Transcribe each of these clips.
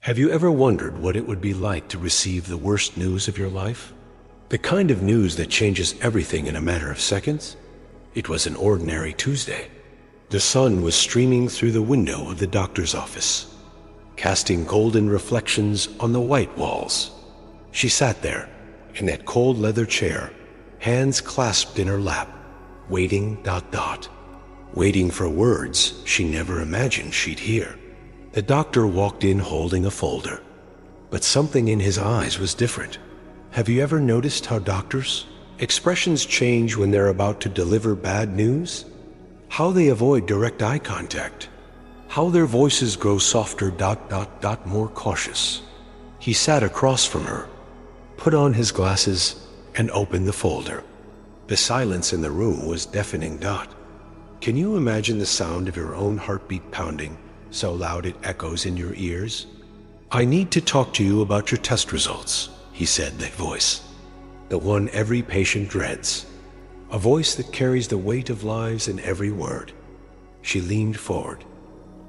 Have you ever wondered what it would be like to receive the worst news of your life? The kind of news that changes everything in a matter of seconds? It was an ordinary Tuesday. The sun was streaming through the window of the doctor's office, casting golden reflections on the white walls. She sat there, in that cold leather chair, hands clasped in her lap, waiting, waiting for words she never imagined she'd hear. The doctor walked in holding a folder, but something in his eyes was different. Have you ever noticed how doctors' expressions change when they're about to deliver bad news? How they avoid direct eye contact? How their voices grow softer, more cautious? He sat across from her, put on his glasses, and opened the folder. The silence in the room was deafening. Can you imagine the sound of your own heartbeat pounding, so loud it echoes in your ears? "I need to talk to you about your test results," he said, that voice. The one every patient dreads. A voice that carries the weight of lives in every word. She leaned forward.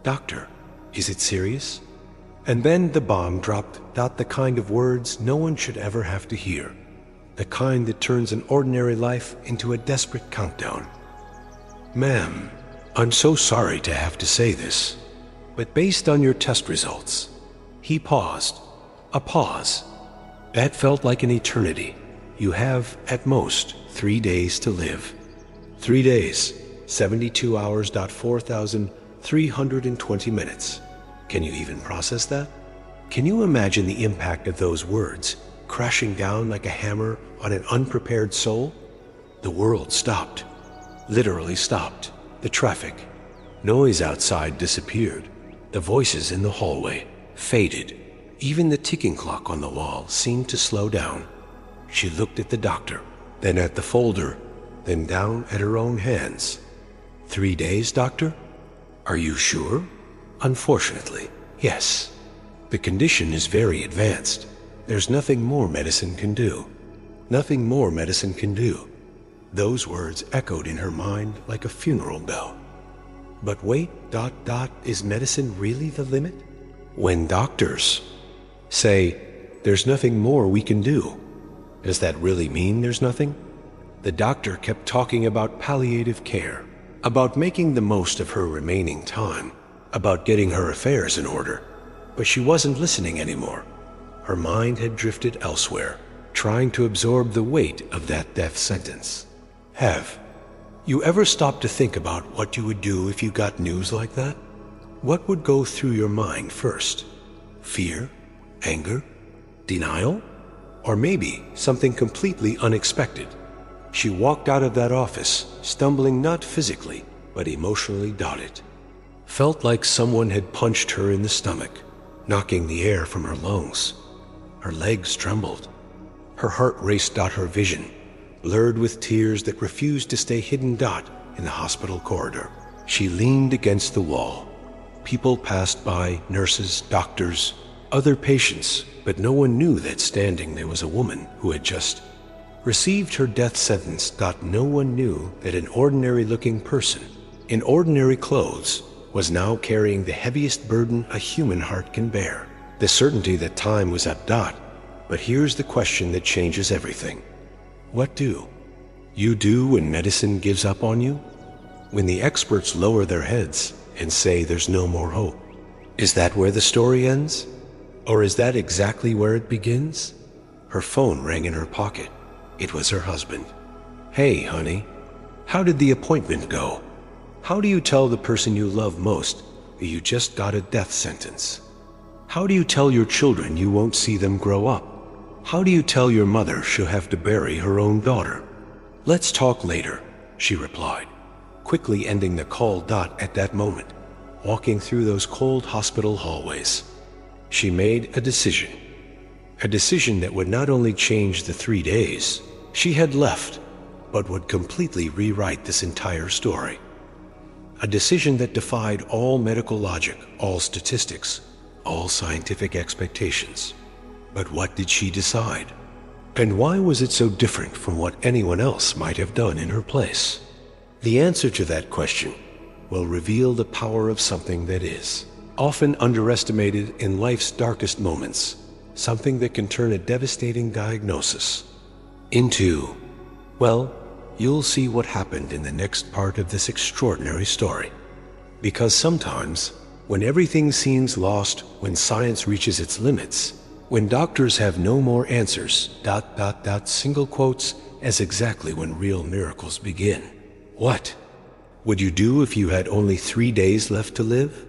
"Doctor, is it serious?" And then the bomb dropped. The kind of words no one should ever have to hear. The kind that turns an ordinary life into a desperate countdown. "Ma'am, I'm so sorry to have to say this, but based on your test results..." He paused. A pause. That felt like an eternity. "You have, at most, 3 days to live." 3 days, 72 hours, 4,320 minutes. Can you even process that? Can you imagine the impact of those words crashing down like a hammer on an unprepared soul? The world stopped. Literally stopped. The traffic, noise outside disappeared. The voices in the hallway faded. Even the ticking clock on the wall seemed to slow down. She looked at the doctor, then at the folder, then down at her own hands. 3 days, doctor? Are you sure? Unfortunately, yes. The condition is very advanced. There's nothing more medicine can do. Nothing more medicine can do. Those words echoed in her mind like a funeral bell. But wait, is medicine really the limit? When doctors say, "There's nothing more we can do," does that really mean there's nothing? The doctor kept talking about palliative care, about making the most of her remaining time, about getting her affairs in order. But she wasn't listening anymore. Her mind had drifted elsewhere, trying to absorb the weight of that death sentence. Have you ever stopped to think about what you would do if you got news like that? What would go through your mind first? Fear? Anger? Denial? Or maybe something completely unexpected? She walked out of that office, stumbling not physically, but emotionally. It felt like someone had punched her in the stomach, knocking the air from her lungs. Her legs trembled. Her heart raced. Her vision blurred with tears that refused to stay hidden. In the hospital corridor, she leaned against the wall. People passed by, nurses, doctors, other patients, but no one knew that standing there was a woman who had just received her death sentence. No one knew that an ordinary-looking person, in ordinary clothes, was now carrying the heaviest burden a human heart can bear. The certainty that time was up. But here's the question that changes everything. What do you do when medicine gives up on you? When the experts lower their heads and say there's no more hope? Is that where the story ends? Or is that exactly where it begins? Her phone rang in her pocket. It was her husband. "Hey, honey, how did the appointment go? How do you tell the person you love most that you just got a death sentence? How do you tell your children you won't see them grow up? How do you tell your mother she'll have to bury her own daughter?" "Let's talk later," she replied, quickly ending the call. At that moment, walking through those cold hospital hallways, she made a decision that would not only change the 3 days she had left, but would completely rewrite this entire story. A decision that defied all medical logic, all statistics, all scientific expectations. But what did she decide? And why was it so different from what anyone else might have done in her place? The answer to that question will reveal the power of something that is. often underestimated in life's darkest moments, something that can turn a devastating diagnosis into, well, you'll see what happened in the next part of this extraordinary story. Because sometimes, when everything seems lost, when science reaches its limits, when doctors have no more answers, single quotes, as exactly when real miracles begin. What would you do if you had only 3 days left to live?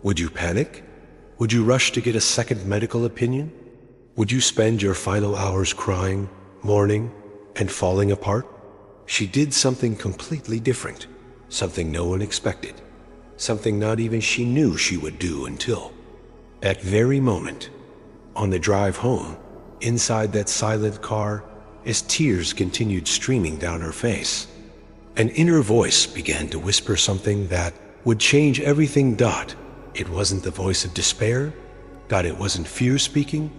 Would you panic? Would you rush to get a second medical opinion? Would you spend your final hours crying, mourning, and falling apart? She did something completely different, something no one expected, something not even she knew she would do until that very moment, on the drive home, inside that silent car, as tears continued streaming down her face. An inner voice began to whisper something that would change everything. It wasn't the voice of despair. It wasn't fear speaking.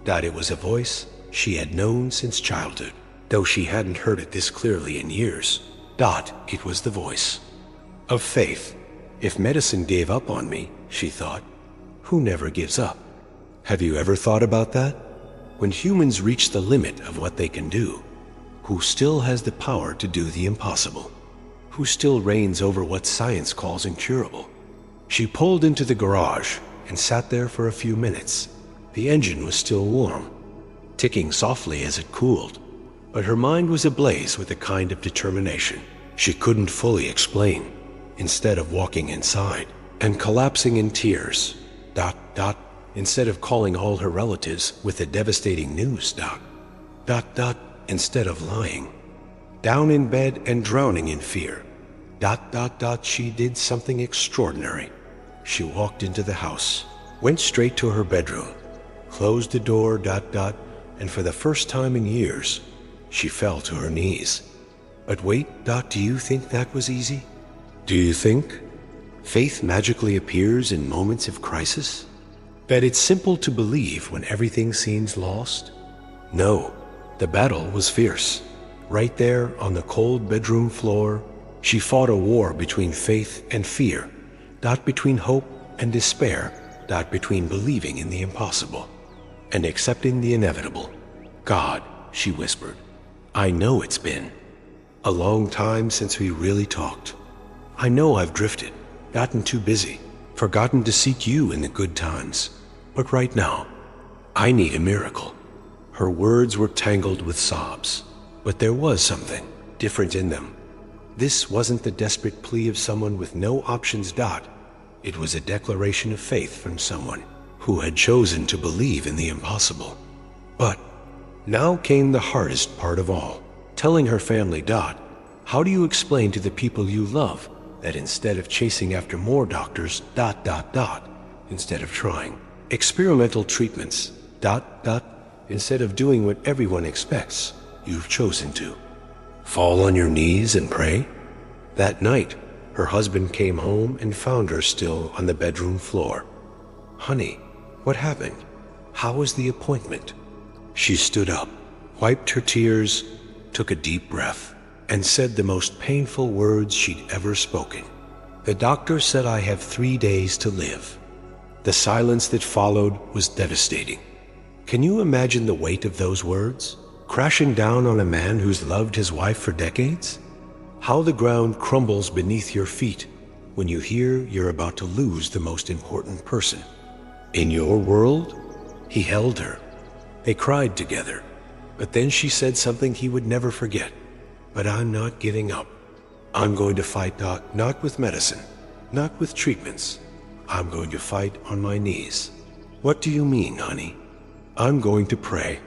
It was a voice she had known since childhood, though she hadn't heard it this clearly in years. It was the voice of faith. If medicine gave up on me, she thought, who never gives up? Have you ever thought about that? When humans reach the limit of what they can do, who still has the power to do the impossible? Who still reigns over what science calls incurable? She pulled into the garage and sat there for a few minutes. The engine was still warm, ticking softly as it cooled, but her mind was ablaze with a kind of determination she couldn't fully explain. Instead of walking inside and collapsing in tears, instead of calling all her relatives with the devastating news, instead of lying down in bed and drowning in fear, she did something extraordinary. She walked into the house, went straight to her bedroom, closed the door, and for the first time in years, she fell to her knees. But wait, do you think that was easy? Do you think faith magically appears in moments of crisis? That it's simple to believe when everything seems lost? No, the battle was fierce. Right there on the cold bedroom floor, she fought a war between faith and fear, between hope and despair, between believing in the impossible and accepting the inevitable. God, she whispered, I know it's been a long time since we really talked. I know I've drifted, gotten too busy, forgotten to seek you in the good times. But right now, I need a miracle. Her words were tangled with sobs, but there was something different in them. This wasn't the desperate plea of someone with no options. It was a declaration of faith from someone who had chosen to believe in the impossible. But now came the hardest part of all, telling her family, how do you explain to the people you love that instead of chasing after more doctors, instead of trying experimental treatments, instead of doing what everyone expects, you've chosen to fall on your knees and pray? That night, her husband came home and found her still on the bedroom floor. Honey, what happened? How was the appointment? She stood up, wiped her tears, took a deep breath, and said the most painful words she'd ever spoken. The doctor said I have 3 days to live. The silence that followed was devastating. Can you imagine the weight of those words, crashing down on a man who's loved his wife for decades? How the ground crumbles beneath your feet when you hear you're about to lose the most important person in your world? He held her. They cried together, but then she said something he would never forget. But I'm not giving up. I'm going to fight, not with medicine, not with treatments. I'm going to fight on my knees. What do you mean, honey? I'm going to pray.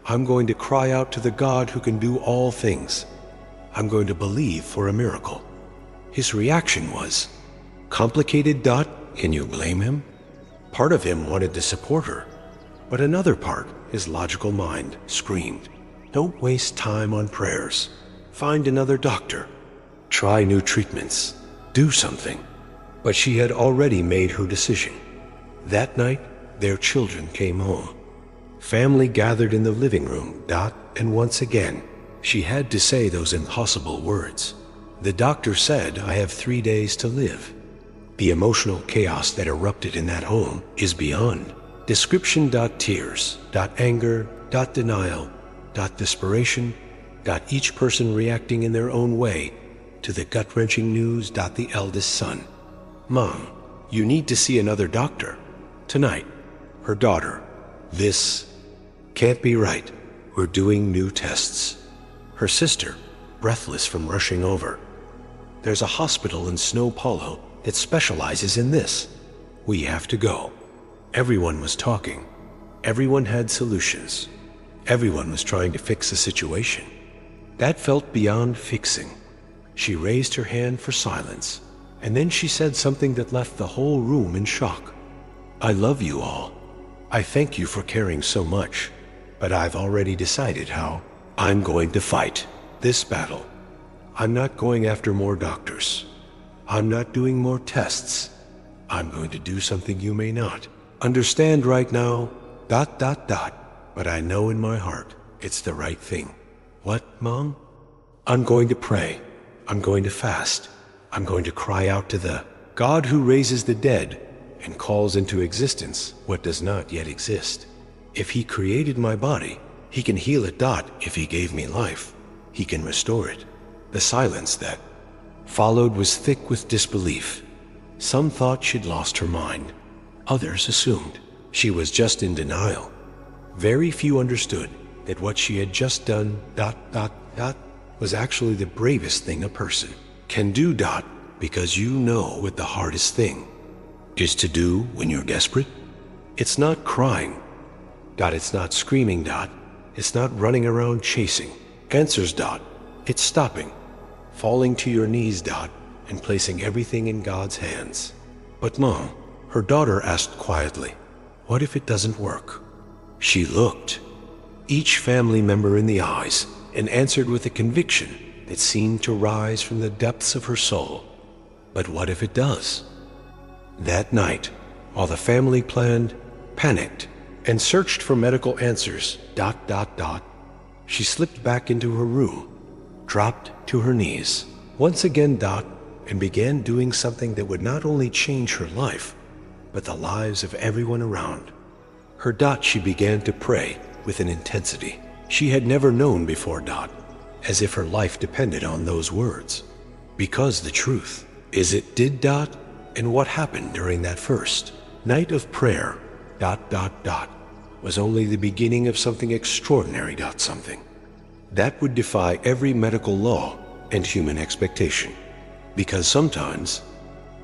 I'm going to cry out to the God who can do all things. I'm going to believe for a miracle. His reaction was complicated. Can you blame him? Part of him wanted to support her, but another part, his logical mind, screamed, don't waste time on prayers. Find another doctor. Try new treatments. Do something. But she had already made her decision. That night, their children came home. Family gathered in the living room, and once again, she had to say those impossible words. The doctor said, I have 3 days to live. The emotional chaos that erupted in that home is beyond description. Tears, anger, denial, desperation, each person reacting in their own way to the gut-wrenching news. The eldest son. Mom, you need to see another doctor. Tonight. Her daughter. This can't be right. We're doing new tests. Her sister, breathless from rushing over. There's a hospital in Snow Hollow that specializes in this. We have to go. Everyone was talking. Everyone had solutions. Everyone was trying to fix the situation. That felt beyond fixing. She raised her hand for silence, and then she said something that left the whole room in shock. I love you all. I thank you for caring so much, but I've already decided how I'm going to fight this battle. I'm not going after more doctors. I'm not doing more tests. I'm going to do something you may not understand right now, but I know in my heart it's the right thing. What, Mom? I'm going to pray. I'm going to fast. I'm going to cry out to the God who raises the dead and calls into existence what does not yet exist. If He created my body, He can heal it. If He gave me life, He can restore it. The silence that followed was thick with disbelief. Some thought she'd lost her mind. Others assumed she was just in denial. Very few understood that what she had just done, was actually the bravest thing a person can do, because you know what the hardest thing is to do when you're desperate. It's not crying, it's not screaming, it's not running around chasing answers, it's stopping, falling to your knees, and placing everything in God's hands. But Mom, her daughter asked quietly, what if it doesn't work? She looked each family member in the eyes and answered with a conviction that seemed to rise from the depths of her soul. But what if it does? That night, while the family planned, panicked, and searched for medical answers, she slipped back into her room, dropped to her knees, once again, and began doing something that would not only change her life, but the lives of everyone around. Her she began to pray with an intensity she had never known before, as if her life depended on those words. Because the truth is it did, and what happened during that first night of prayer, was only the beginning of something extraordinary, something that would defy every medical law and human expectation. Because sometimes,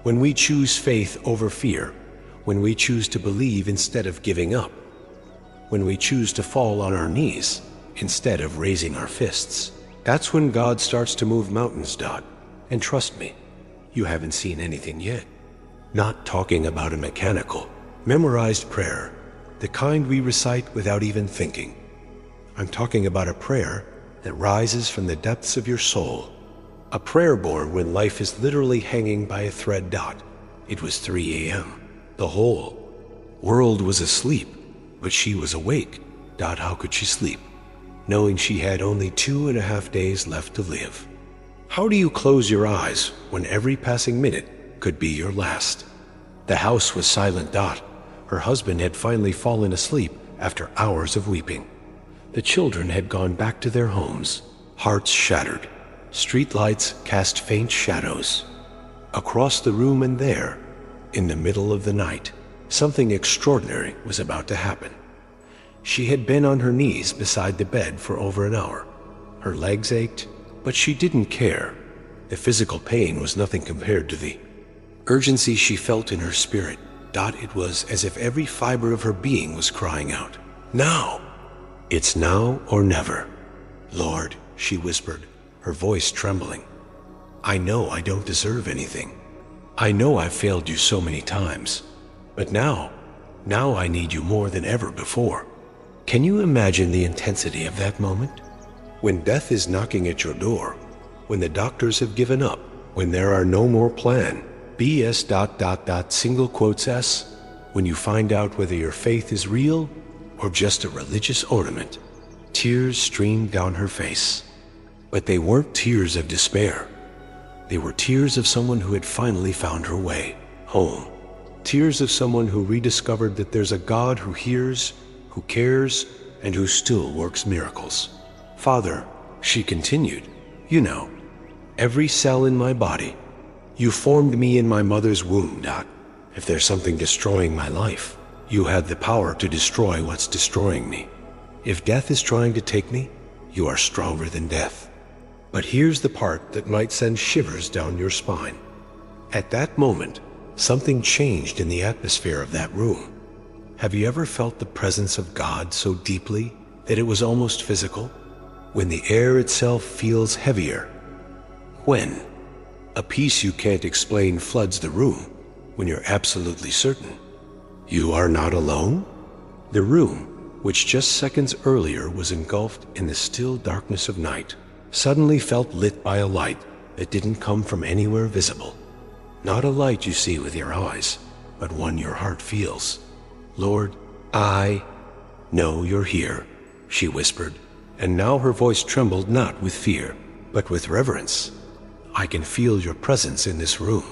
when we choose faith over fear, when we choose to believe instead of giving up, when we choose to fall on our knees instead of raising our fists, that's when God starts to move mountains, And trust me, you haven't seen anything yet. Not talking about a mechanical, memorized prayer, the kind we recite without even thinking. I'm talking about a prayer that rises from the depths of your soul. A prayer born when life is literally hanging by a thread. It was 3 a.m. The whole world was asleep, but she was awake. How could she sleep, knowing she had only 2.5 days left to live? How do you close your eyes when every passing minute could be your last? The house was silent. Her husband had finally fallen asleep after hours of weeping. The children had gone back to their homes, hearts shattered. Streetlights cast faint shadows. Across the room and there, in the middle of the night, something extraordinary was about to happen. She had been on her knees beside the bed for over an hour. Her legs ached, but she didn't care. The physical pain was nothing compared to the urgency she felt in her spirit. It was as if every fiber of her being was crying out, now! It's now or never. Lord, she whispered, her voice trembling. I know I don't deserve anything. I know I've failed you so many times. But now I need you more than ever before. Can you imagine the intensity of that moment? When death is knocking at your door, when the doctors have given up, when there are no more plan, BS ... single quotes S, when you find out whether your faith is real or just a religious ornament. Tears streamed down her face. But they weren't tears of despair. They were tears of someone who had finally found her way home. Tears of someone who rediscovered that there's a God who hears, who cares, and who still works miracles. Father, she continued, you know, every cell in my body. You formed me in my mother's womb, Doc. If there's something destroying my life, you had the power to destroy what's destroying me. If death is trying to take me, you are stronger than death. But here's the part that might send shivers down your spine. At that moment, something changed in the atmosphere of that room. Have you ever felt the presence of God so deeply that it was almost physical? When the air itself feels heavier. When a peace you can't explain floods the room, when you're absolutely certain you are not alone? The room, which just seconds earlier was engulfed in the still darkness of night, suddenly felt lit by a light that didn't come from anywhere visible. Not a light you see with your eyes, but one your heart feels. Lord, I know you're here, she whispered, and now her voice trembled not with fear, but with reverence. I can feel your presence in this room.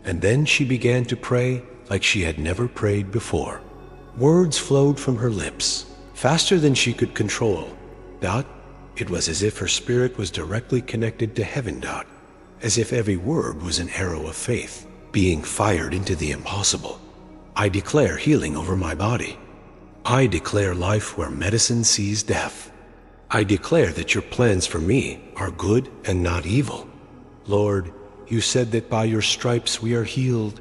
And then she began to pray like she had never prayed before. Words flowed from her lips, faster than she could control. Dot, it was as if her spirit was directly connected to heaven, Dot, as if every word was an arrow of faith, being fired into the impossible. I declare healing over my body. I declare life where medicine sees death. I declare that your plans for me are good and not evil. Lord, you said that by your stripes we are healed.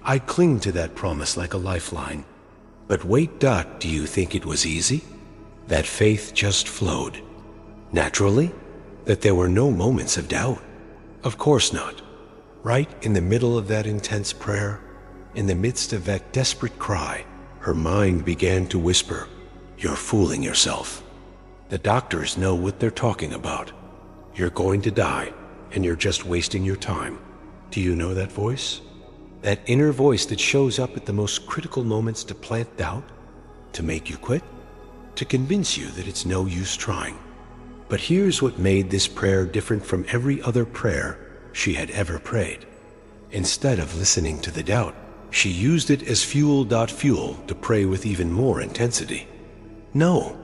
I cling to that promise like a lifeline. But wait, Dot, do you think it was easy? That faith just flowed. Naturally? That there were no moments of doubt? Of course not. Right in the middle of that intense prayer, in the midst of that desperate cry, her mind began to whisper, "You're fooling yourself. The doctors know what they're talking about. You're going to die, and you're just wasting your time." Do you know that voice? That inner voice that shows up at the most critical moments to plant doubt, to make you quit, to convince you that it's no use trying. But here's what made this prayer different from every other prayer she had ever prayed. Instead of listening to the doubt, she used it as fuel to pray with even more intensity. No,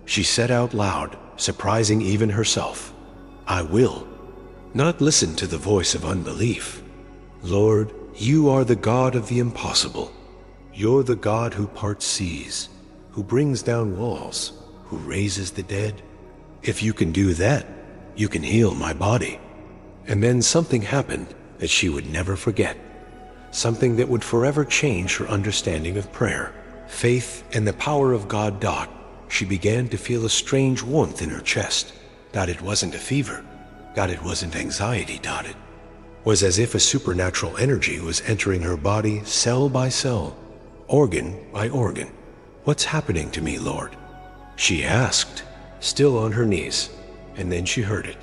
she said out loud, surprising even herself, I will not listen to the voice of unbelief. Lord, you are the God of the impossible. You're the God who parts seas, who brings down walls, who raises the dead. If you can do that, you can heal my body. And then something happened that she would never forget. Something that would forever change her understanding of prayer. Faith and the power of God. Dot, she began to feel a strange warmth in her chest. Dot, it wasn't a fever. Dot, it wasn't anxiety. Dot, it was as if a supernatural energy was entering her body cell by cell, organ by organ. What's happening to me, Lord? She asked, still on her knees, and then she heard it,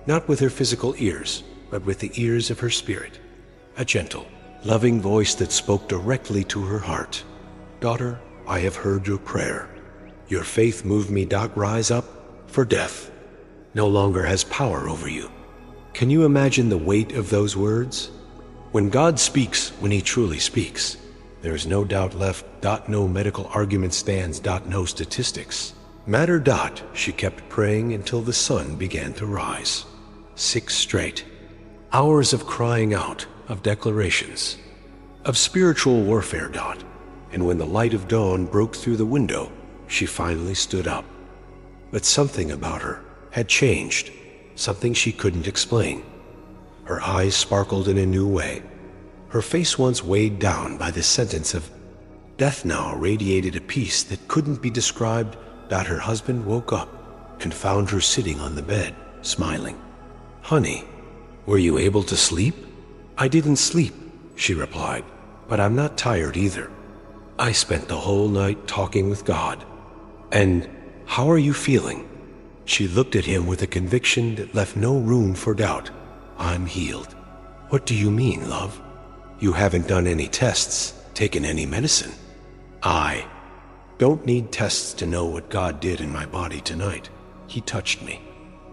not with her physical ears, but with the ears of her spirit. A gentle, loving voice that spoke directly to her heart. Daughter, I have heard your prayer. Your faith moved me. Doc, rise up, for death no longer has power over you. Can you imagine the weight of those words? When God speaks, when he truly speaks, there is no doubt left. No medical argument stands. No statistics matter. She kept praying until the sun began to rise. 6 straight hours of crying out, of declarations, of spiritual warfare. And when the light of dawn broke through the window, she finally stood up. But something about her had changed, something she couldn't explain. Her eyes sparkled in a new way. Her face, once weighed down by the sentence of death, now radiated a peace that couldn't be described. Her husband woke up and found her sitting on the bed, smiling. Honey, were you able to sleep? I didn't sleep, she replied, but I'm not tired either. I spent the whole night talking with God. And how are you feeling? She looked at him with a conviction that left no room for doubt. I'm healed. What do you mean, love? You haven't done any tests, taken any medicine. I don't need tests to know what God did in my body tonight. He touched me.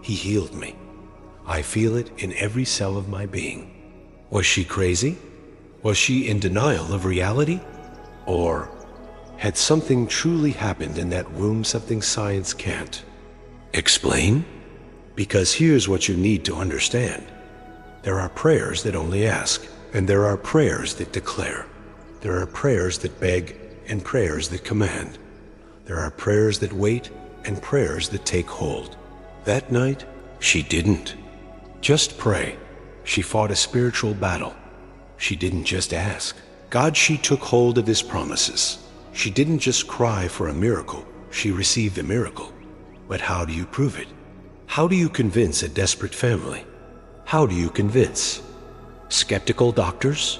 He healed me. I feel it in every cell of my being. Was she crazy? Was she in denial of reality? Or had something truly happened in that room, something science can't explain? Because here's what you need to understand. There are prayers that only ask, and there are prayers that declare. There are prayers that beg, and prayers that command. There are prayers that wait, and prayers that take hold. That night, she didn't just pray. She fought a spiritual battle. She didn't just ask. She took hold of his promises. She didn't just cry for a miracle. She received a miracle. But how do you prove it? How do you convince a desperate family? How do you convince skeptical doctors?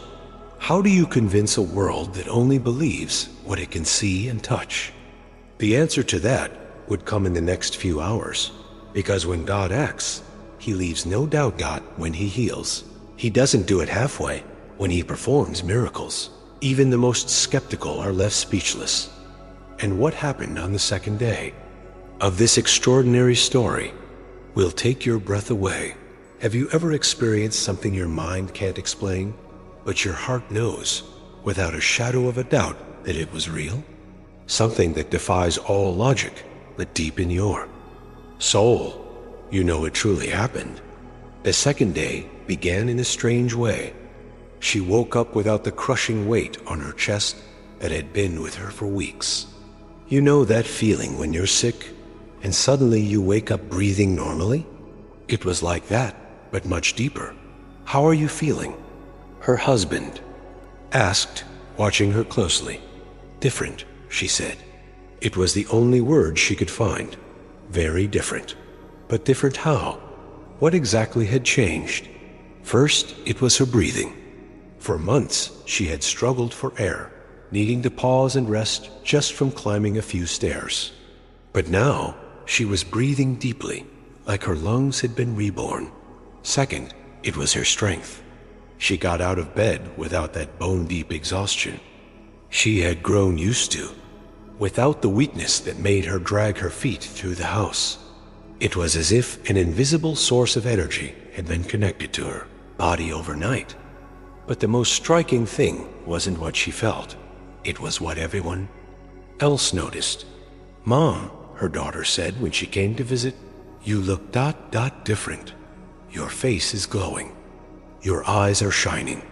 How do you convince a world that only believes what it can see and touch? The answer to that would come in the next few hours, because when God acts, he leaves no doubt when he heals. He doesn't do it halfway. When he performs miracles, even the most skeptical are left speechless. And what happened on the second day of this extraordinary story will take your breath away. Have you ever experienced something your mind can't explain, but your heart knows without a shadow of a doubt that it was real? Something that defies all logic, but deep in your soul, you know it truly happened. The second day began in a strange way. She woke up without the crushing weight on her chest that had been with her for weeks. You know that feeling when you're sick and suddenly you wake up breathing normally? It was like that, but much deeper. How are you feeling? Her husband asked, watching her closely. Different, she said. It was the only word she could find. Very different. But different how? What exactly had changed? First, it was her breathing. For months, she had struggled for air, needing to pause and rest just from climbing a few stairs. But now, she was breathing deeply, like her lungs had been reborn. Second, it was her strength. She got out of bed without that bone-deep exhaustion she had grown used to, without the weakness that made her drag her feet through the house. It was as if an invisible source of energy had been connected to her body overnight. But the most striking thing wasn't what she felt. It was what everyone else noticed. "Mom," her daughter said when she came to visit, "you look different. Your face is glowing. Your eyes are shining."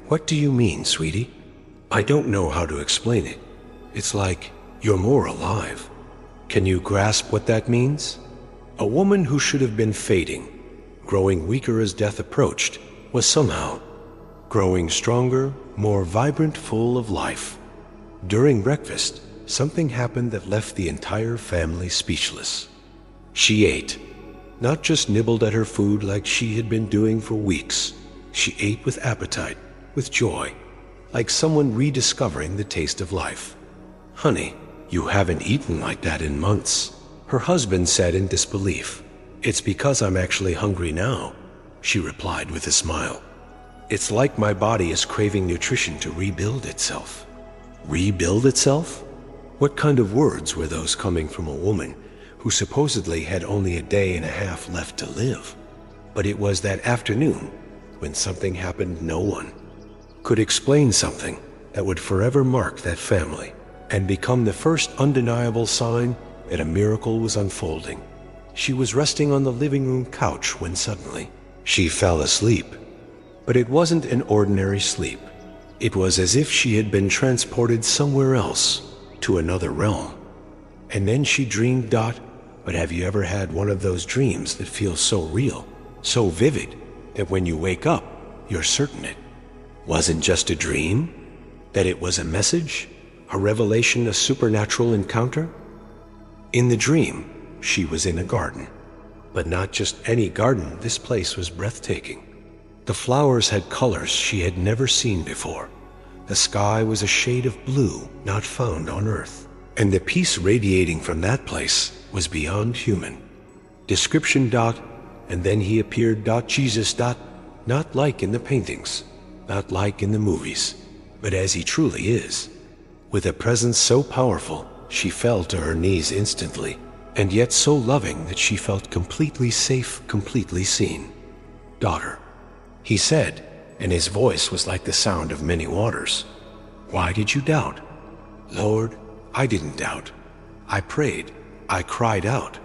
"What do you mean, sweetie?" "I don't know how to explain it. It's like you're more alive." Can you grasp what that means? A woman who should have been fading, growing weaker as death approached, was somehow growing stronger, more vibrant, full of life. During breakfast, something happened that left the entire family speechless. She ate, not just nibbled at her food like she had been doing for weeks. She ate with appetite, with joy, like someone rediscovering the taste of life. "Honey, you haven't eaten like that in months," her husband said in disbelief. "It's because I'm actually hungry now," she replied with a smile. "It's like my body is craving nutrition to rebuild itself." Rebuild itself? What kind of words were those coming from a woman who supposedly had only a day and a half left to live? But it was that afternoon when something happened no one could explain, something that would forever mark that family and become the first undeniable sign that a miracle was unfolding. She was resting on the living room couch when suddenly she fell asleep. But it wasn't an ordinary sleep. It was as if she had been transported somewhere else, to another realm. And then she dreamed. But have you ever had one of those dreams that feels so real, so vivid, that when you wake up, you're certain it wasn't just a dream? That it was a message, a revelation, a supernatural encounter? In the dream, she was in a garden. But not just any garden. This place was breathtaking. The flowers had colors she had never seen before. The sky was a shade of blue not found on Earth. And the peace radiating from that place was beyond human description. And then he appeared. Jesus. Not like in the paintings, not like in the movies, but as he truly is. With a presence so powerful, she fell to her knees instantly, and yet so loving that she felt completely safe, completely seen. "Daughter," he said, and his voice was like the sound of many waters. "Why did you doubt?" "Lord, I didn't doubt. I prayed. I cried out."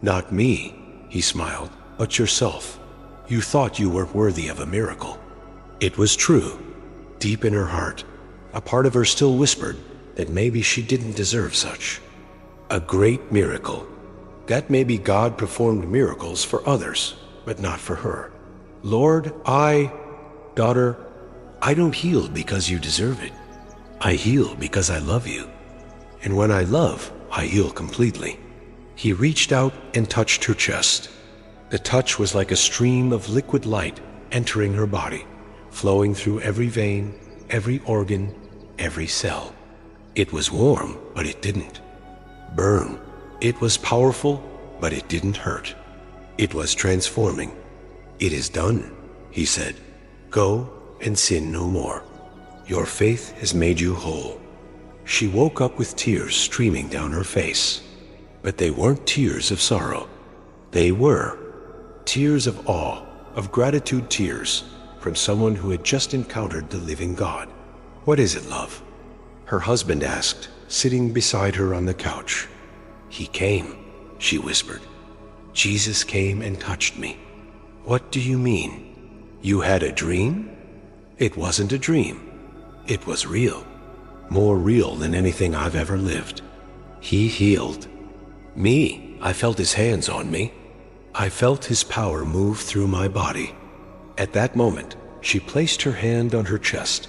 "Not me," he smiled, "but yourself. You thought you were worthy of a miracle." It was true. Deep in her heart, a part of her still whispered that maybe she didn't deserve such. A great miracle. That maybe God performed miracles for others, but not for her. "Lord, Daughter, I don't heal because you deserve it. I heal because I love you. And when I love, I heal completely." He reached out and touched her chest. The touch was like a stream of liquid light entering her body, flowing through every vein, every organ, every cell. It was warm, but it didn't burn. It was powerful, but it didn't hurt. It was transforming. "It is done," he said. "Go and sin no more. Your faith has made you whole." She woke up with tears streaming down her face. But they weren't tears of sorrow. They were tears of awe, of gratitude tears from someone who had just encountered the living God. "What is it, love?" her husband asked, sitting beside her on the couch. "He came," she whispered. "Jesus came and touched me." "What do you mean? You had a dream?" "It wasn't a dream. It was real. More real than anything I've ever lived. He healed me. I felt his hands on me. I felt his power move through my body." At that moment, she placed her hand on her chest,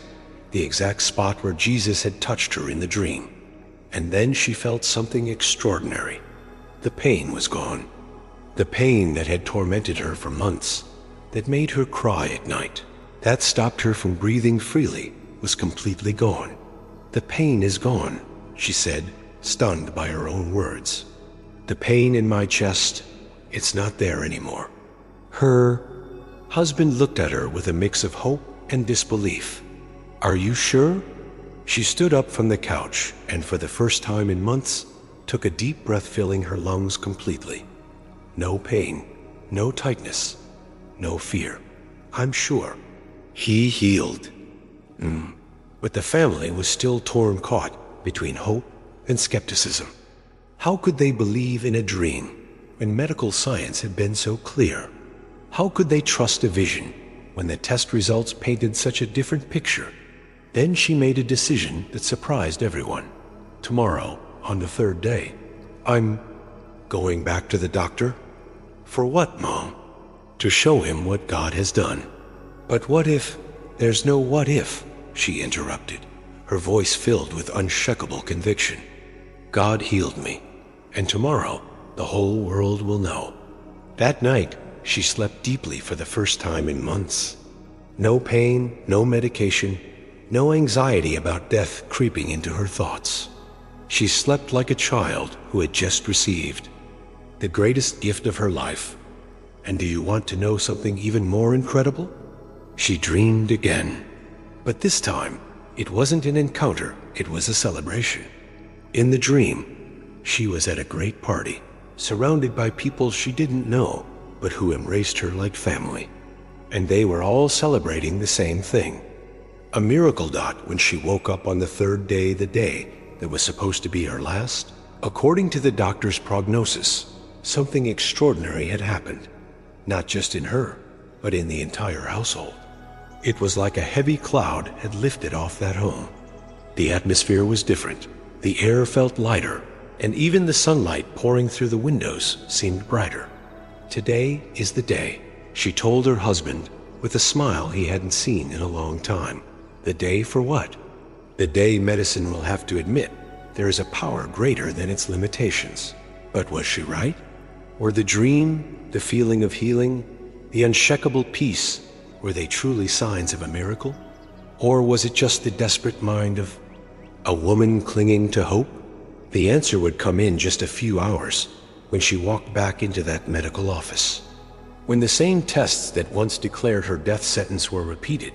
the exact spot where Jesus had touched her in the dream. And then she felt something extraordinary. The pain was gone. The pain that had tormented her for months, that made her cry at night, that stopped her from breathing freely, was completely gone. "The pain is gone," she said, stunned by her own words. "The pain in my chest, it's not there anymore." Her husband looked at her with a mix of hope and disbelief. "Are you sure?" She stood up from the couch and for the first time in months took a deep breath, filling her lungs completely. No pain, no tightness, no fear. "I'm sure. He healed." But the family was still caught between hope and skepticism. How could they believe in a dream when medical science had been so clear? How could they trust a vision when the test results painted such a different picture? Then she made a decision that surprised everyone. "Tomorrow, on the third day, I'm going back to the doctor." "For what, Mom?" "To show him what God has done." "But what if—" "There's no what if," she interrupted, her voice filled with unshakable conviction. "God healed me, and tomorrow the whole world will know." That night, she slept deeply for the first time in months. No pain, no medication, no anxiety about death creeping into her thoughts. She slept like a child who had just received the greatest gift of her life. And do you want to know something even more incredible? She dreamed again. But this time, it wasn't an encounter, it was a celebration. In the dream, she was at a great party, surrounded by people she didn't know, but who embraced her like family. And they were all celebrating the same thing. A miracle dot when she woke up on the third day, the day that was supposed to be her last. According to the doctor's prognosis, something extraordinary had happened, not just in her, but in the entire household. It was like a heavy cloud had lifted off that home. The atmosphere was different. The air felt lighter, and even the sunlight pouring through the windows seemed brighter. "Today is the day," she told her husband with a smile he hadn't seen in a long time. "The day for what?" "The day medicine will have to admit there is a power greater than its limitations." But was she right? Were the dream, the feeling of healing, the unshakable peace, were they truly signs of a miracle? Or was it just the desperate mind of a woman clinging to hope? The answer would come in just a few hours when she walked back into that medical office. When the same tests that once declared her death sentence were repeated,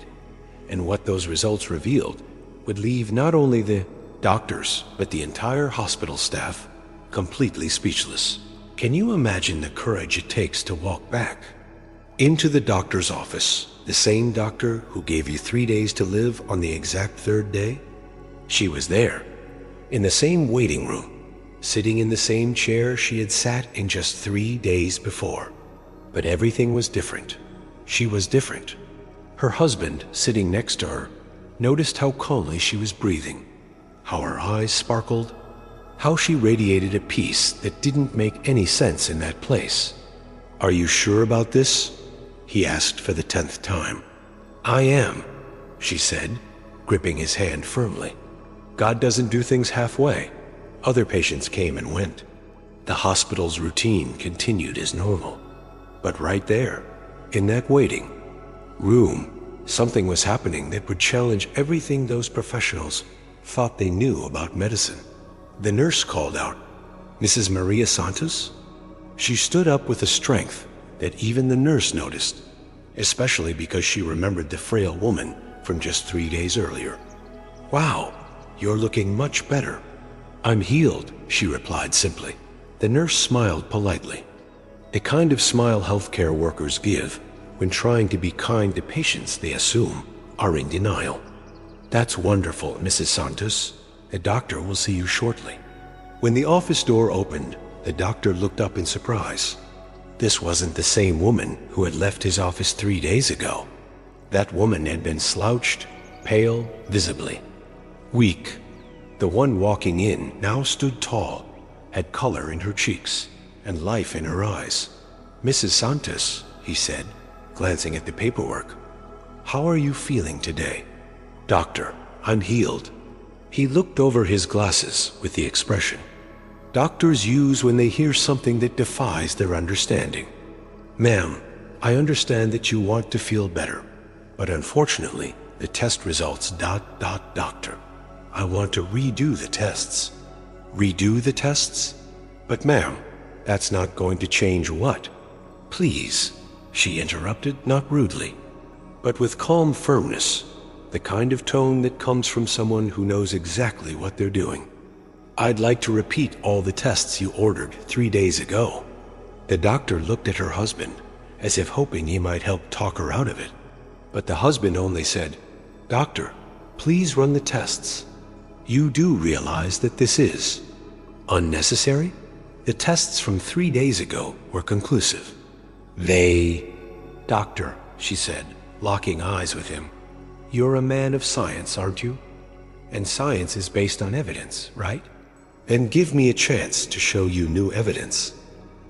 and what those results revealed would leave not only the doctors, but the entire hospital staff completely speechless. Can you imagine the courage it takes to walk back into the doctor's office, The same doctor who gave you 3 days to live on the exact third day? She was there, in the same waiting room, sitting in the same chair she had sat in just 3 days before. But everything was different. She was different. Her husband, sitting next to her, noticed how calmly she was breathing, how her eyes sparkled, how she radiated a peace that didn't make any sense in that place. "Are you sure about this?" he asked for the 10th time. "I am," she said, gripping his hand firmly. God doesn't do things halfway. Other patients came and went. The hospital's routine continued as normal. But right there, in that waiting room, something was happening that would challenge everything those professionals thought they knew about medicine. The nurse called out, "Mrs. Maria Santos?" She stood up with a strength that even the nurse noticed, especially because she remembered the frail woman from just 3 days earlier. "Wow, you're looking much better." "I'm healed," she replied simply. The nurse smiled politely, the kind of smile healthcare workers give when trying to be kind to patients they assume are in denial. "That's wonderful, Mrs. Santos. The doctor will see you shortly." When the office door opened, the doctor looked up in surprise. This wasn't the same woman who had left his office 3 days ago. That woman had been slouched, pale, visibly weak. The one walking in now stood tall, had color in her cheeks and life in her eyes. "Mrs. Santos," he said, glancing at the paperwork, "how are you feeling today?" "Doctor, I'm healed." He looked over his glasses with the expression doctors use when they hear something that defies their understanding. "Ma'am, I understand that you want to feel better, but unfortunately, the test results ... Doctor, I want to redo the tests." "Redo the tests? But ma'am, that's not going to change what?" "Please," she interrupted, not rudely, but with calm firmness, the kind of tone that comes from someone who knows exactly what they're doing. "I'd like to repeat all the tests you ordered 3 days ago." The doctor looked at her husband as if hoping he might help talk her out of it. But the husband only said, "Doctor, please run the tests. You do realize that this is unnecessary?" The tests from 3 days ago were conclusive. "Doctor," she said, locking eyes with him, "you're a man of science, aren't you? And science is based on evidence, right? Then give me a chance to show you new evidence."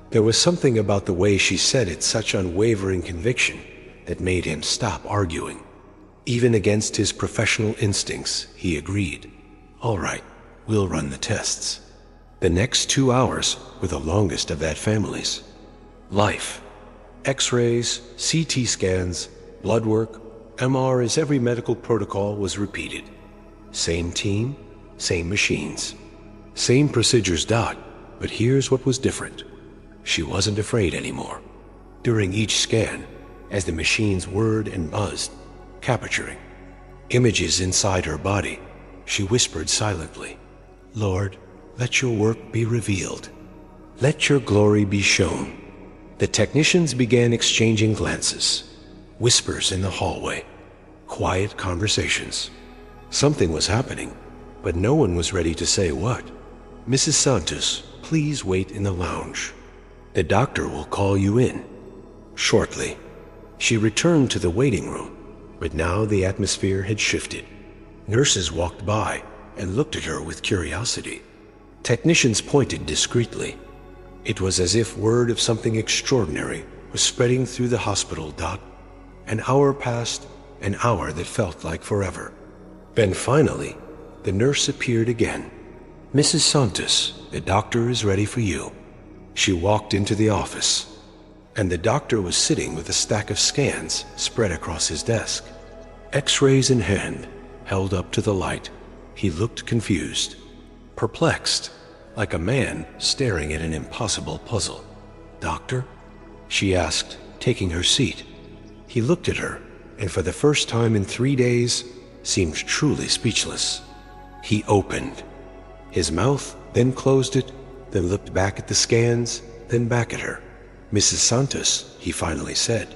There was something about the way she said it, such unwavering conviction, that made him stop arguing. Even against his professional instincts, he agreed. "All right, we'll run the tests." The next 2 hours were the longest of that family's life. X-rays, CT scans, blood work, MRs, every medical protocol was repeated. Same team, same machines, same procedures. But here's what was different. She wasn't afraid anymore. During each scan, as the machines whirred and buzzed, capturing images inside her body, she whispered silently, "Lord, let your work be revealed. Let your glory be shown." The technicians began exchanging glances, whispers in the hallway, quiet conversations. Something was happening, but no one was ready to say what. "Mrs. Santos, please wait in the lounge. The doctor will call you in shortly." She returned to the waiting room, but now the atmosphere had shifted. Nurses walked by and looked at her with curiosity. Technicians pointed discreetly. It was as if word of something extraordinary was spreading through the hospital. An hour passed, an hour that felt like forever. Then finally, the nurse appeared again. "Mrs. Santos, the doctor is ready for you." She walked into the office, and the doctor was sitting with a stack of scans spread across his desk. X-rays in hand, held up to the light, he looked confused, perplexed, like a man staring at an impossible puzzle. "Doctor?" she asked, taking her seat. He looked at her, and for the first time in 3 days, seemed truly speechless. He opened his mouth, then closed it, then looked back at the scans, then back at her. "Mrs. Santos," he finally said,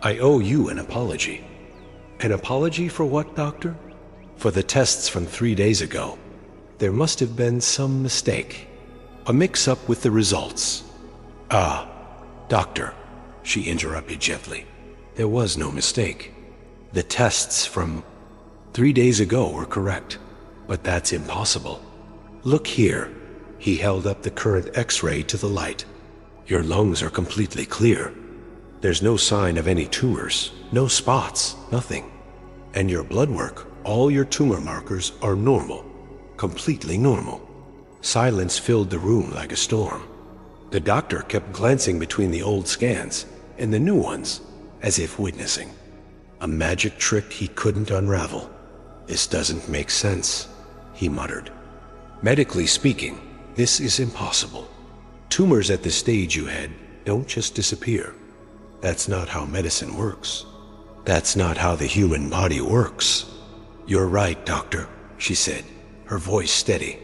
I owe you an apology. An apology for what, doctor? For the tests from 3 days ago. There must have been some mistake. A mix-up with the results. Ah, doctor, she interrupted gently. There was no mistake. The tests from 3 days ago were correct, but that's impossible. Look here. He held up the current X-ray to the light. Your lungs are completely clear. There's no sign of any tumors, no spots, nothing. And your blood work, all your tumor markers are normal, completely normal. Silence filled the room like a storm. The doctor kept glancing between the old scans and the new ones, as if witnessing. A magic trick he couldn't unravel. This doesn't make sense, he muttered. Medically speaking, this is impossible. Tumors at the stage you had don't just disappear. That's not how medicine works. That's not how the human body works. You're right, doctor, she said, her voice steady.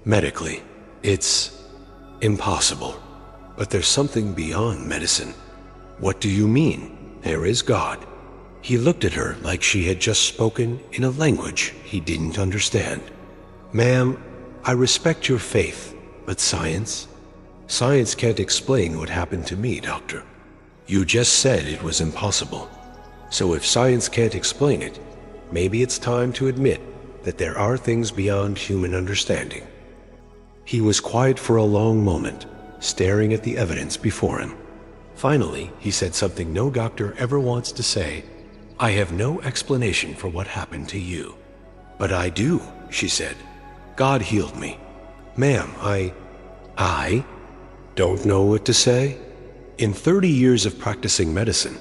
Medically, it's impossible. But there's something beyond medicine. What do you mean? There is God. He looked at her like she had just spoken in a language he didn't understand. Ma'am, I respect your faith, but science can't explain what happened to me, doctor. You just said it was impossible. So if science can't explain it, maybe it's time to admit that there are things beyond human understanding. He was quiet for a long moment, staring at the evidence before him. Finally, he said something no doctor ever wants to say. I have no explanation for what happened to you. But I do, she said. God healed me. Ma'am, I don't know what to say. In 30 years of practicing medicine,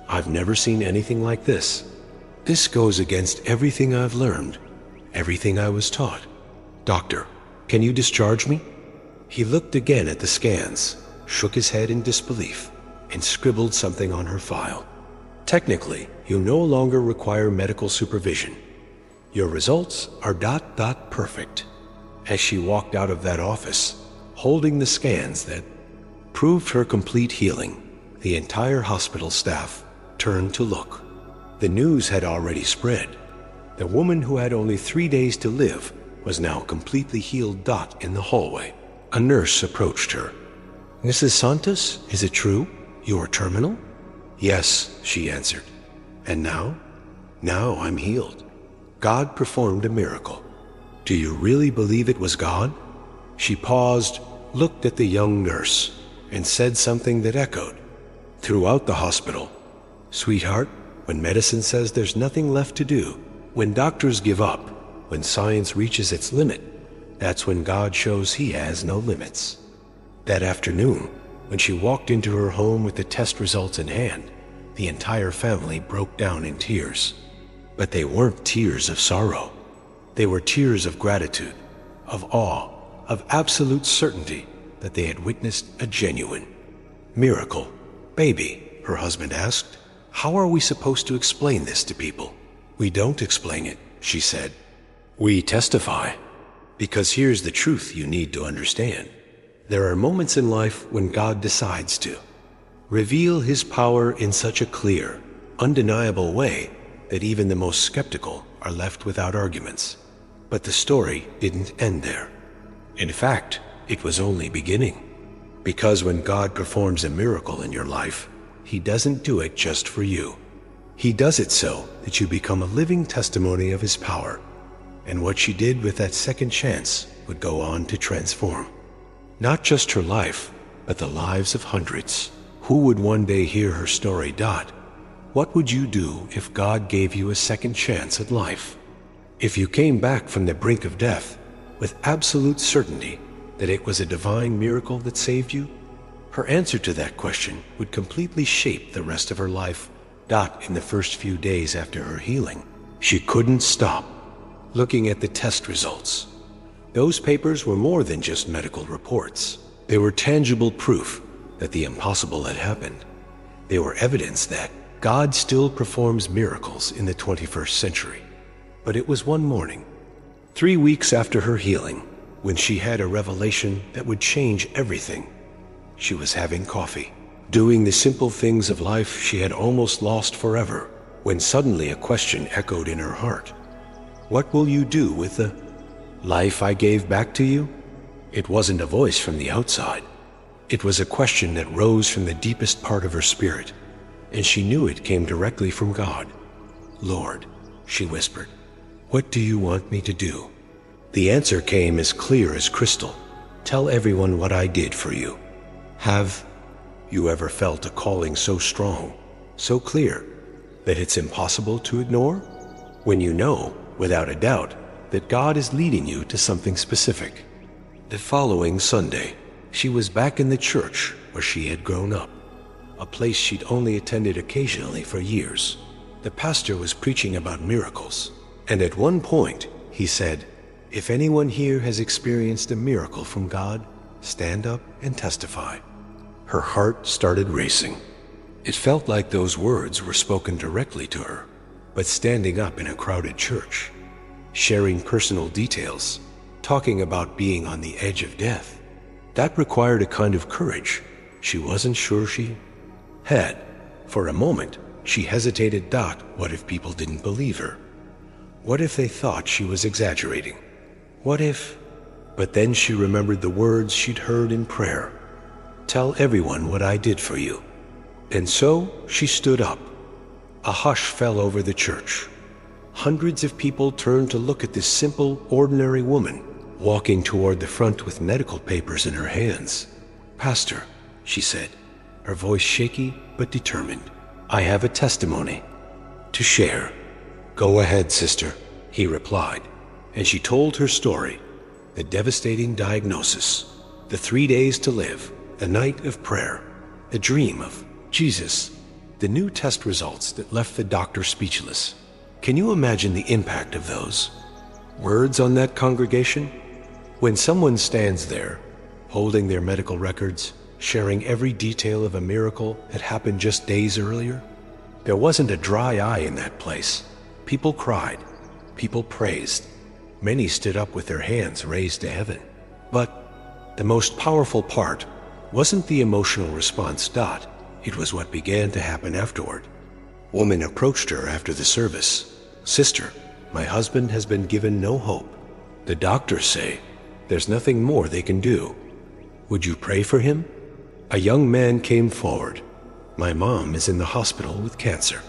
I've never seen anything like this. This goes against everything I've learned, everything I was taught. Doctor, can you discharge me? He looked again at the scans, shook his head in disbelief, and scribbled something on her file. Technically, you no longer require medical supervision. Your results are ... perfect. As she walked out of that office, holding the scans that proved her complete healing, the entire hospital staff turned to look. The news had already spread. The woman who had only 3 days to live was now completely healed. In the hallway, a nurse approached her. Mrs. Santos, is it true? You are terminal? Yes, she answered. And now? Now I'm healed. God performed a miracle. Do you really believe it was God? She paused, looked at the young nurse, and said something that echoed throughout the hospital. Sweetheart, when medicine says there's nothing left to do, when doctors give up, when science reaches its limit, that's when God shows he has no limits. That afternoon, when she walked into her home with the test results in hand, the entire family broke down in tears. But they weren't tears of sorrow. They were tears of gratitude, of awe, of absolute certainty that they had witnessed a genuine miracle. Baby, her husband asked, how are we supposed to explain this to people? We don't explain it, she said. We testify. Because here's the truth you need to understand. There are moments in life when God decides to reveal his power in such a clear, undeniable way that even the most skeptical are left without arguments. But the story didn't end there. In fact, it was only beginning. Because when God performs a miracle in your life, he doesn't do it just for you. He does it so that you become a living testimony of his power. And what she did with that second chance would go on to transform not just her life, but the lives of hundreds. Who would one day hear her story? What would you do if God gave you a second chance at life? If you came back from the brink of death with absolute certainty that it was a divine miracle that saved you? Her answer to that question would completely shape the rest of her life. In the first few days after her healing, she couldn't stop looking at the test results. Those papers were more than just medical reports. They were tangible proof that the impossible had happened. They were evidence that God still performs miracles in the 21st century. But it was one morning, 3 weeks after her healing, when she had a revelation that would change everything. She was having coffee, doing the simple things of life she had almost lost forever, when suddenly a question echoed in her heart. What will you do with the life I gave back to you? It wasn't a voice from the outside. It was a question that rose from the deepest part of her spirit, and she knew it came directly from God. Lord, she whispered, what do you want me to do? The answer came as clear as crystal. Tell everyone what I did for you. Have you ever felt a calling so strong, so clear, that it's impossible to ignore? When you know, without a doubt, that God is leading you to something specific. The following Sunday, she was back in the church where she had grown up, a place she'd only attended occasionally for years. The pastor was preaching about miracles, and at one point, he said, if anyone here has experienced a miracle from God, stand up and testify. Her heart started racing. It felt like those words were spoken directly to her, but standing up in a crowded church, sharing personal details, talking about being on the edge of death, that required a kind of courage she wasn't sure she had. For a moment, she hesitated. What if people didn't believe her? What if they thought she was exaggerating? What if? But then she remembered the words she'd heard in prayer. Tell everyone what I did for you. And so she stood up. A hush fell over the church. Hundreds of people turned to look at this simple, ordinary woman walking toward the front with medical papers in her hands. Pastor, she said, her voice shaky but determined, I have a testimony to share. Go ahead, sister, he replied, and she told her story, the devastating diagnosis, the 3 days to live, the night of prayer, the dream of Jesus, the new test results that left the doctor speechless. Can you imagine the impact of those words on that congregation? When someone stands there, holding their medical records, sharing every detail of a miracle that happened just days earlier, there wasn't a dry eye in that place. People cried, people praised, many stood up with their hands raised to heaven. But the most powerful part wasn't the emotional response. It was what began to happen afterward. Woman approached her after the service. Sister, my husband has been given no hope. The doctors say there's nothing more they can do. Would you pray for him? A young man came forward. My mom is in the hospital with cancer.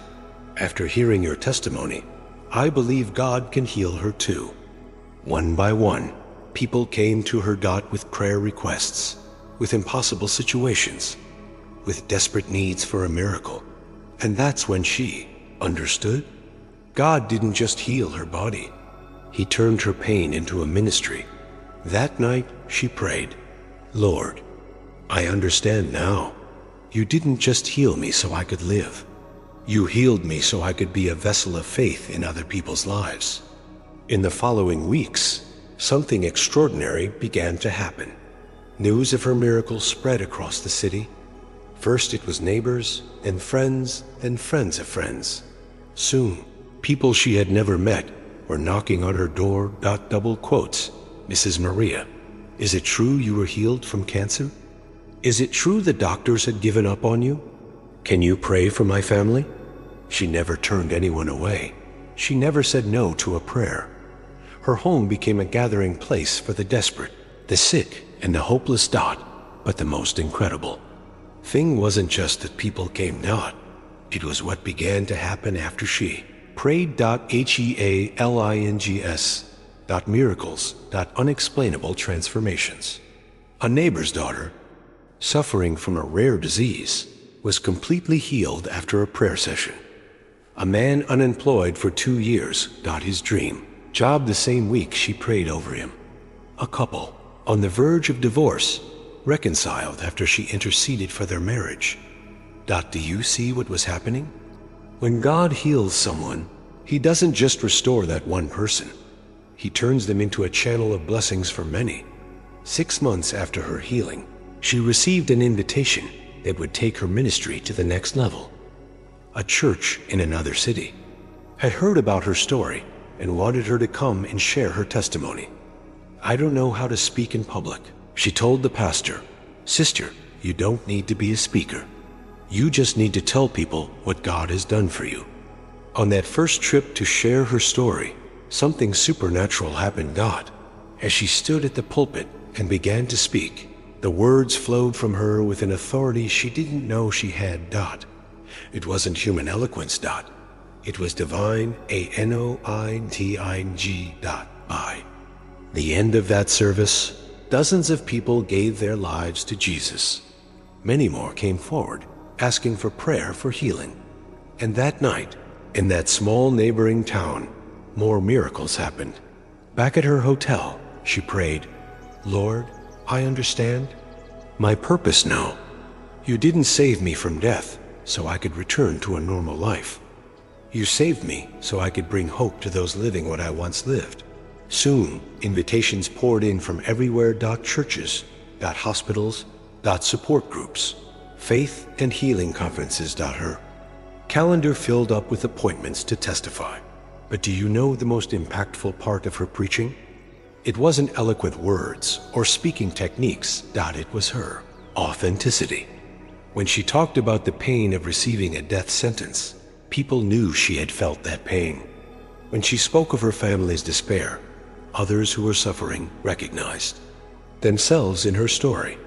After hearing your testimony, I believe God can heal her too. One by one, people came to her with prayer requests, with impossible situations, with desperate needs for a miracle. And that's when she understood. God didn't just heal her body. He turned her pain into a ministry. That night, she prayed, Lord, I understand now. You didn't just heal me so I could live. You healed me so I could be a vessel of faith in other people's lives. In the following weeks, something extraordinary began to happen. News of her miracle spread across the city. First it was neighbors, then friends of friends. Soon, people she had never met were knocking on her door. Double quotes, Mrs. Maria, is it true you were healed from cancer? Is it true the doctors had given up on you? Can you pray for my family? She never turned anyone away. She never said no to a prayer. Her home became a gathering place for the desperate, the sick, and the hopeless. But the most incredible thing wasn't just that people came. It was what began to happen after she prayed. HEALINGS. Miracles. Unexplainable transformations. A neighbor's daughter, suffering from a rare disease, was completely healed after a prayer session. A man unemployed for 2 years got his dream job the same week she prayed over him. A couple on the verge of divorce reconciled after she interceded for their marriage. Do you see what was happening? When God heals someone, He doesn't just restore that one person. He turns them into a channel of blessings for many. 6 months after her healing, she received an invitation that would take her ministry to the next level. A church in another city had heard about her story and wanted her to come and share her testimony. I don't know how to speak in public, she told the pastor. Sister, you don't need to be a speaker. You just need to tell people what God has done for you. On that first trip to share her story, something supernatural happened. As she stood at the pulpit and began to speak, the words flowed from her with an authority she didn't know she had. It wasn't human eloquence. It was divine, anointing. By the end of that service, dozens of people gave their lives to Jesus. Many more came forward, asking for prayer for healing. And that night, in that small neighboring town, more miracles happened. Back at her hotel, she prayed, "Lord, I understand my purpose now. You didn't save me from death so I could return to a normal life. You saved me so I could bring hope to those living what I once lived." Soon, invitations poured in from everywhere. Churches, hospitals, support groups, faith and healing conferences. Her calendar filled up with appointments to testify. But do you know the most impactful part of her preaching? It wasn't eloquent words or speaking techniques. It was her authenticity. When she talked about the pain of receiving a death sentence, people knew she had felt that pain. When she spoke of her family's despair, others who were suffering recognized themselves in her story.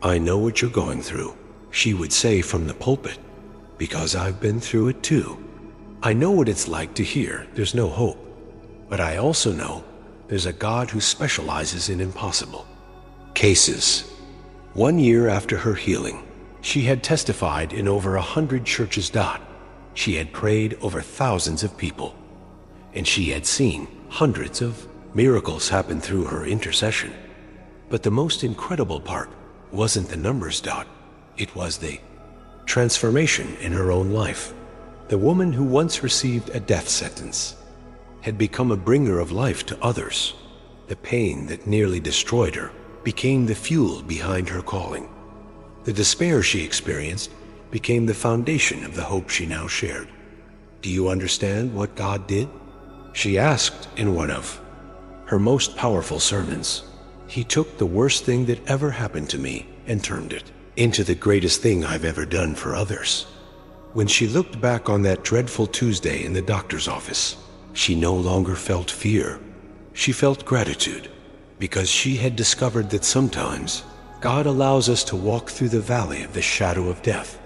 "I know what you're going through," she would say from the pulpit, "because I've been through it too. I know what it's like to hear there's no hope, but I also know there's a God who specializes in impossible cases." 1 year after her healing, she had testified in over 100 churches. She had prayed over thousands of people, and she had seen hundreds of miracles happen through her intercession. But the most incredible part wasn't the numbers. It was the transformation in her own life. The woman who once received a death sentence had become a bringer of life to others. The pain that nearly destroyed her became the fuel behind her calling. The despair she experienced became the foundation of the hope she now shared. "Do you understand what God did?" she asked in one of her most powerful sermons. "He took the worst thing that ever happened to me and turned it into the greatest thing I've ever done for others." When she looked back on that dreadful Tuesday in the doctor's office, she no longer felt fear. She felt gratitude, because she had discovered that sometimes God allows us to walk through the valley of the shadow of death,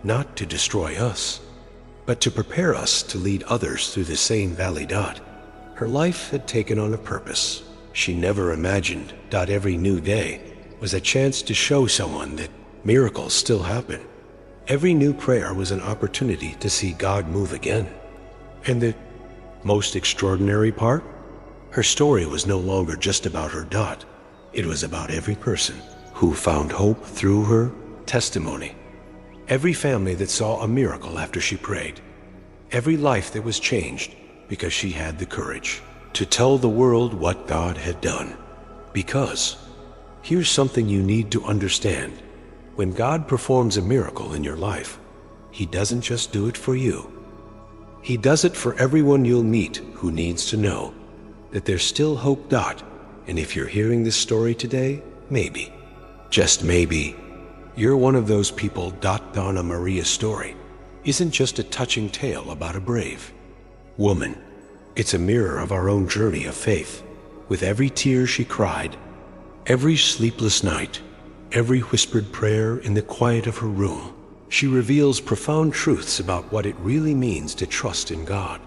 not to destroy us, but to prepare us to lead others through the same valley. Her life had taken on a purpose she never imagined. Every new day was a chance to show someone that miracles still happen. Every new prayer was an opportunity to see God move again. And the most extraordinary part? Her story was no longer just about her. It was about every person who found hope through her testimony. Every family that saw a miracle after she prayed. Every life that was changed because she had the courage to tell the world what God had done. Because here's something you need to understand. When God performs a miracle in your life, He doesn't just do it for you. He does it for everyone you'll meet who needs to know that there's still hope. And if you're hearing this story today, maybe, just maybe, you're one of those people. Donna Maria's story isn't just a touching tale about a brave woman. It's a mirror of our own journey of faith. With every tear she cried, every sleepless night, every whispered prayer in the quiet of her room, she reveals profound truths about what it really means to trust in God.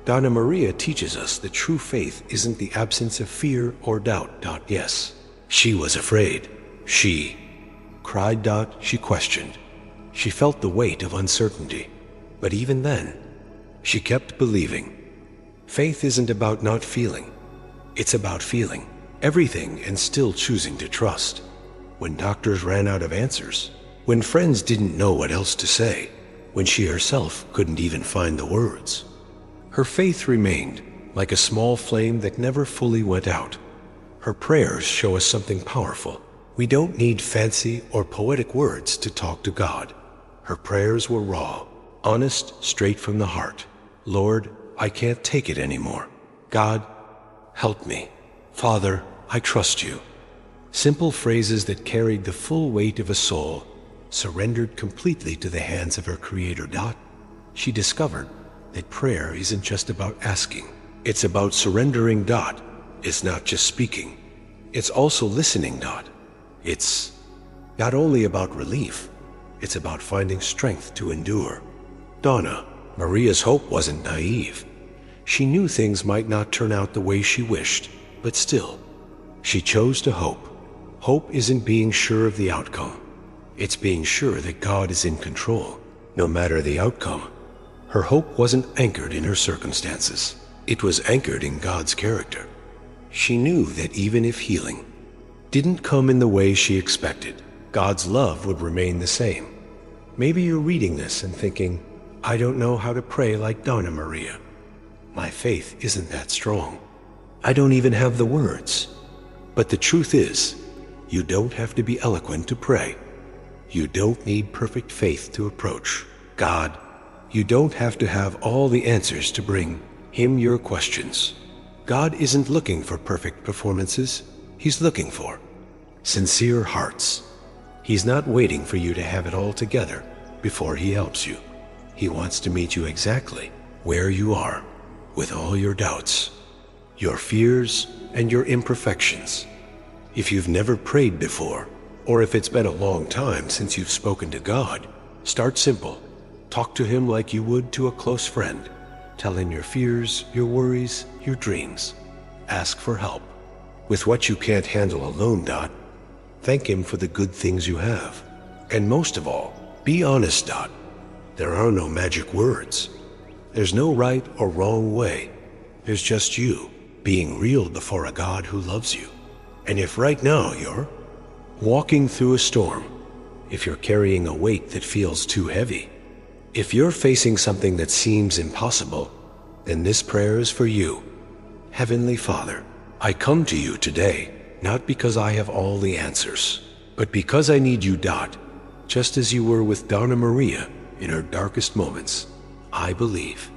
Donna Maria teaches us that true faith isn't the absence of fear or doubt. Yes, she was afraid. She cried. She questioned. She felt the weight of uncertainty. But even then, she kept believing. Faith isn't about not feeling. It's about feeling everything and still choosing to trust. When doctors ran out of answers, when friends didn't know what else to say, when she herself couldn't even find the words, her faith remained like a small flame that never fully went out. Her prayers show us something powerful. We don't need fancy or poetic words to talk to God. Her prayers were raw, honest, straight from the heart. "Lord, I can't take it anymore. God, help me. Father, I trust you." Simple phrases that carried the full weight of a soul surrendered completely to the hands of her Creator. She discovered that prayer isn't just about asking. It's about surrendering. It's not just speaking. It's also listening. It's not only about relief, it's about finding strength to endure. Donna Maria's hope wasn't naive. She knew things might not turn out the way she wished, but still, she chose to hope. Hope isn't being sure of the outcome. It's being sure that God is in control, no matter the outcome. Her hope wasn't anchored in her circumstances. It was anchored in God's character. She knew that even if healing didn't come in the way she expected, God's love would remain the same. Maybe you're reading this and thinking, I don't know how to pray like Donna Maria. My faith isn't that strong. I don't even have the words. But the truth is, you don't have to be eloquent to pray. You don't need perfect faith to approach God. You don't have to have all the answers to bring Him your questions. God isn't looking for perfect performances. He's looking for sincere hearts. He's not waiting for you to have it all together before He helps you. He wants to meet you exactly where you are, with all your doubts, your fears, and your imperfections. If you've never prayed before, or if it's been a long time since you've spoken to God, start simple. Talk to Him like you would to a close friend. Tell Him your fears, your worries, your dreams. Ask for help with what you can't handle alone. Thank Him for the good things you have. And most of all, be honest. There are no magic words. There's no right or wrong way. There's just you being real before a God who loves you. And if right now you're walking through a storm, if you're carrying a weight that feels too heavy, if you're facing something that seems impossible, then this prayer is for you. Heavenly Father, I come to you today, not because I have all the answers, but because I need you. Just as you were with Donna Maria in her darkest moments, I believe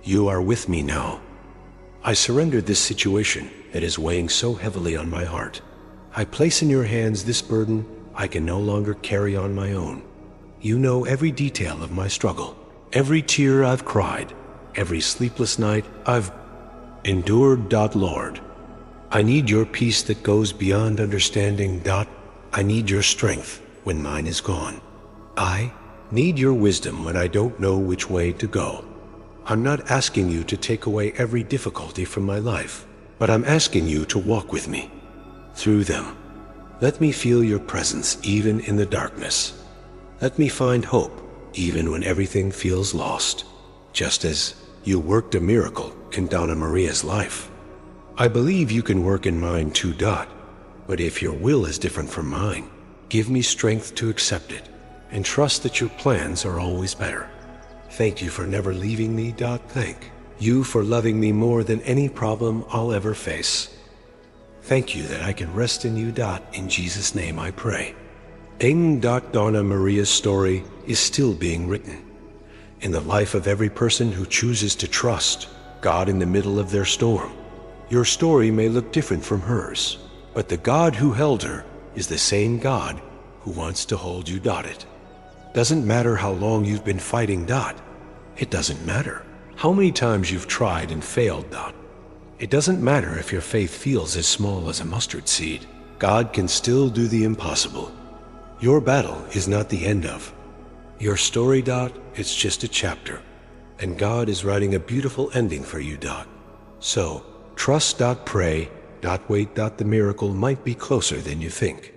you are with me now. I surrender this situation that is weighing so heavily on my heart. I place in your hands this burden I can no longer carry on my own. You know every detail of my struggle, every tear I've cried, every sleepless night I've endured. Lord, I need your peace that goes beyond understanding. I need your strength when mine is gone. I need your wisdom when I don't know which way to go. I'm not asking you to take away every difficulty from my life, but I'm asking you to walk with me through them. Let me feel your presence even in the darkness. Let me find hope even when everything feels lost, just as you worked a miracle in Donna Maria's life. I believe you can work in mine too. But if your will is different from mine, give me strength to accept it and trust that your plans are always better. Thank you for never leaving me. Thank you for loving me more than any problem I'll ever face. Thank you that I can rest in you. In Jesus' name I pray. Donna Maria's story is still being written in the life of every person who chooses to trust God in the middle of their storm. Your story may look different from hers, but the God who held her is the same God who wants to hold you. It doesn't matter how long you've been fighting. It doesn't matter how many times you've tried and failed. It doesn't matter if your faith feels as small as a mustard seed. God can still do the impossible. Your battle is not the end of your story. It's just a chapter, and God is writing a beautiful ending for you. So trust. Pray. Wait. The miracle might be closer than you think.